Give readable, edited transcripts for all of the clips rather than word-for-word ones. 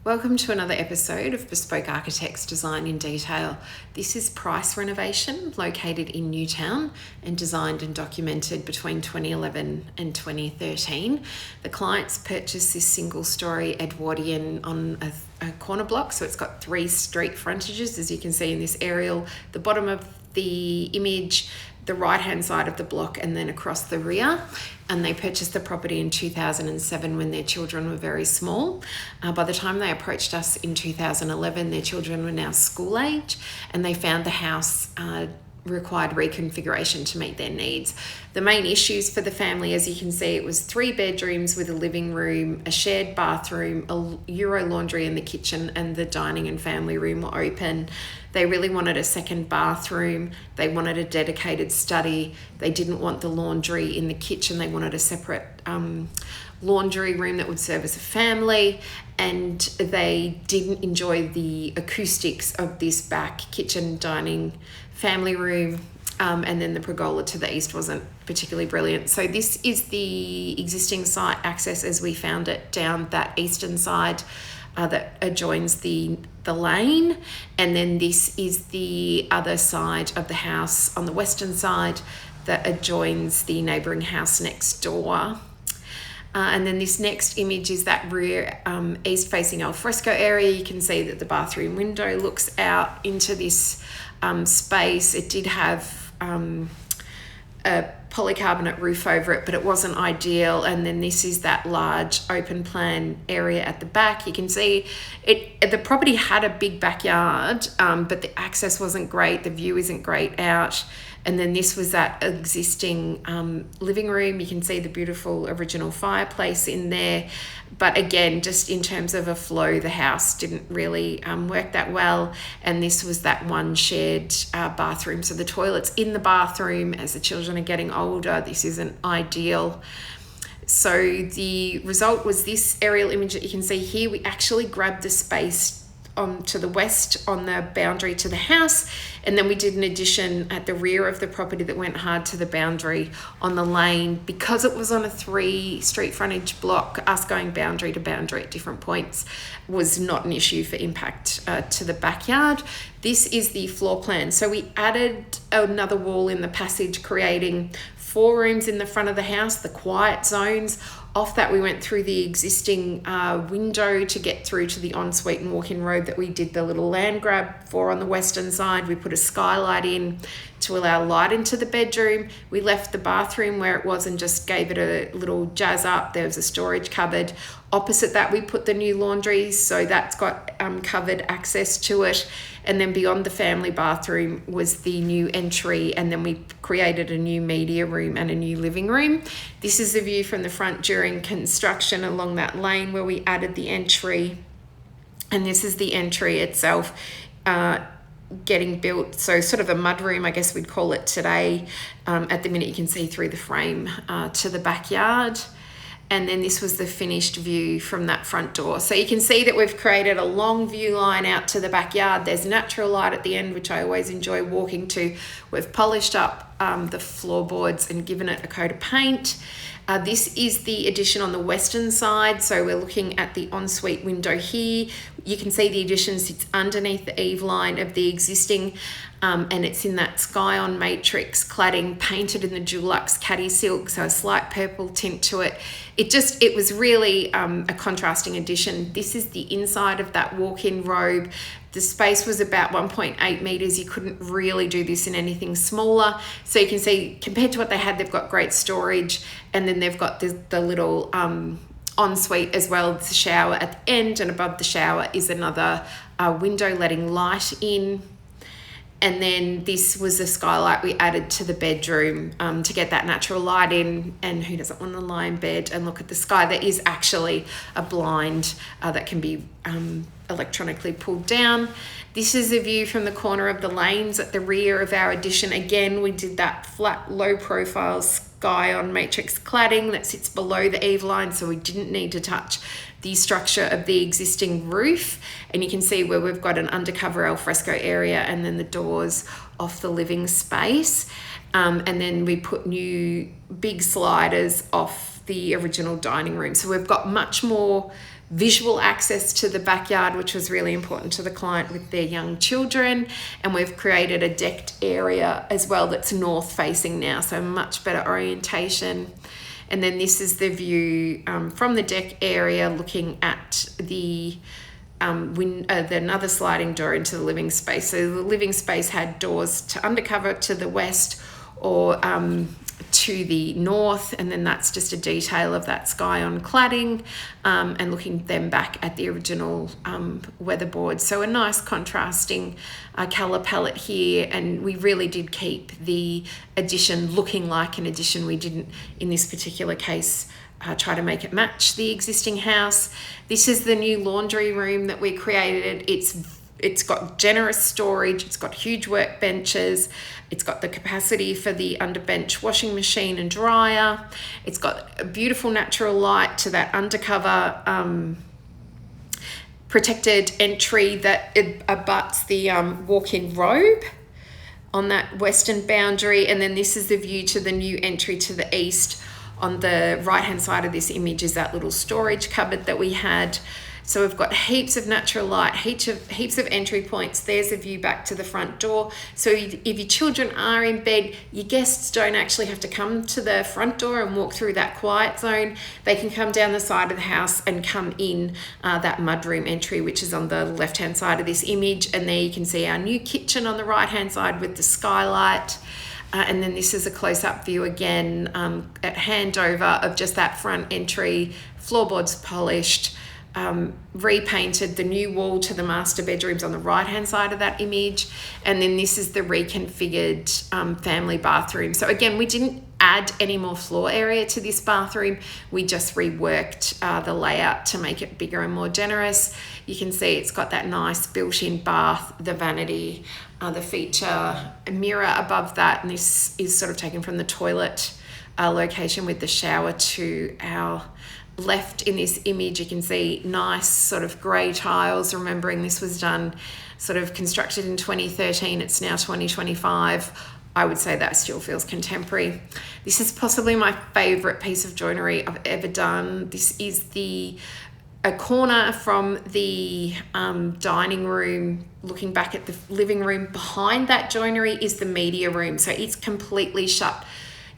Welcome to another episode of Bespoke Architects Design in Detail. This is Price Renovation, located in Newtown and designed and documented between 2011 and 2013. The clients purchased this single-storey Edwardian on a corner block, so it's got 3 street frontages, as you can see in this aerial. The bottom of the image, the right-hand side of the block, and then across the rear. And they purchased the property in 2007 when their children were very small. By the time they approached us in 2011, their children were now school age, and they found the house required reconfiguration to meet their needs. The main issues for the family, as you can see, it was 3 bedrooms with a living room, a shared bathroom, a Euro laundry in the kitchen, and the dining and family room were open. They really wanted a second bathroom. They wanted a dedicated study. They didn't want the laundry in the kitchen. They wanted a separate laundry room that would serve as a family, and they didn't enjoy the acoustics of this back kitchen, dining, family room, and then the pergola to the east wasn't particularly brilliant. So this is the existing site access as we found it down that eastern side that adjoins the lane, and then this is the other side of the house on the western side that adjoins the neighbouring house next door. And then this next image is that rear east-facing alfresco area. You can see that the bathroom window looks out into this space. It did have a polycarbonate roof over it, but it wasn't ideal. And then this is that large open plan area at the back. You can see the property had a big backyard, but the access wasn't great. The view isn't great out. And then this was that existing living room. You can see the beautiful original fireplace in there. But again, just in terms of a flow, the house didn't really work that well. And this was that one shared bathroom. So the toilet's in the bathroom. As the children are getting older, this isn't ideal. So the result was this aerial image that you can see here. We actually grabbed the space to the west on the boundary to the house, and then we did an addition at the rear of the property that went hard to the boundary on the lane. Because it was on a 3 street frontage block, us going boundary to boundary at different points was not an issue for impact to the backyard. This is the floor plan. So we added another wall in the passage, creating 4 rooms in the front of the house, the quiet zones. Off that, we went through the existing window to get through to the ensuite and walk-in robe that we did the little land grab for on the western side. We put a skylight in to allow light into the bedroom. We left the bathroom where it was and just gave it a little jazz up. There was a storage cupboard. Opposite that, we put the new laundry, so that's got covered access to it. And then beyond the family bathroom was the new entry, and then we created a new media room and a new living room. This is the view from the front during construction along that lane where we added the entry, and this is the entry itself getting built. So sort of a mudroom, I guess we'd call it today. At the minute you can see through the frame to the backyard. And then this was the finished view from that front door. So you can see that we've created a long view line out to the backyard. There's natural light at the end, which I always enjoy walking to. We've polished up the floorboards and given it a coat of paint. This is the addition on the western side. So we're looking at the ensuite window here. You can see the addition sits underneath the eave line of the existing, and it's in that Sky-On matrix cladding, painted in the Dulux Caddy Silk, so a slight purple tint to it. It was really a contrasting addition. This is the inside of that walk-in robe. The space was about 1.8 meters. You couldn't really do this in anything smaller. So you can see, compared to what they had, they've got great storage, and then they've got the little ensuite as well. It's a shower at the end, and above the shower is another window letting light in. And then this was the skylight we added to the bedroom to get that natural light in. And who doesn't want to lie in bed and look at the sky? There is actually a blind that can be electronically pulled down. This is a view from the corner of the lanes at the rear of our addition. Again, we did that flat, low profile Sky-On matrix cladding that sits below the eave line, so we didn't need to touch the structure of the existing roof. And you can see where we've got an undercover alfresco area and then the doors off the living space. And then we put new big sliders off the original dining room. So we've got much more visual access to the backyard, which was really important to the client with their young children. And we've created a decked area as well that's north facing now, so much better orientation. And then this is the view from the deck area looking at the another sliding door into the living space. So the living space had doors to undercover to the west or to the north, and then that's just a detail of that sky on cladding, and looking then back at the original weatherboard. So a nice contrasting colour palette here, and we really did keep the addition looking like an addition. We didn't, in this particular case, try to make it match the existing house. This is the new laundry room that we created. It's got generous storage, it's got huge workbenches, it's got the capacity for the underbench washing machine and dryer, it's got a beautiful natural light to that undercover protected entry that it abuts the walk-in robe on that western boundary. And then this is the view to the new entry to the east. On the right hand side of this image is that little storage cupboard that we had. So we've got heaps of natural light, heaps of entry points. There's a view back to the front door. So if your children are in bed, your guests don't actually have to come to the front door and walk through that quiet zone. They can come down the side of the house and come in that mudroom entry, which is on the left-hand side of this image. And there you can see our new kitchen on the right-hand side with the skylight. And then this is a close-up view again at handover of just that front entry, floorboards polished, repainted, the new wall to the master bedrooms on the right hand side of that image. And then this is the reconfigured family bathroom. So again, we didn't add any more floor area to this bathroom. We just reworked the layout to make it bigger and more generous. You can see it's got that nice built-in bath, the vanity, the feature, a mirror above that. And this is sort of taken from the toilet location with the shower to our left in this image. You can see nice sort of grey tiles, remembering this was done sort of constructed in 2013. It's now 2025. I would say that still feels contemporary. This is possibly my favourite piece of joinery I've ever done. This is a corner from the dining room, looking back at the living room. Behind that joinery is the media room, so it's completely shut.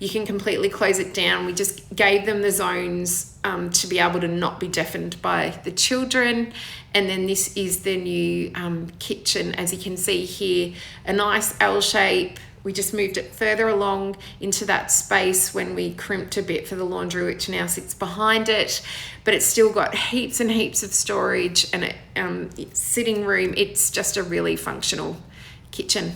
You can completely close it down. We just gave them the zones to be able to not be deafened by the children. And then this is the new kitchen, as you can see here, a nice L shape. We just moved it further along into that space when we crimped a bit for the laundry, which now sits behind it. But it's still got heaps and heaps of storage and a sitting room. It's just a really functional kitchen.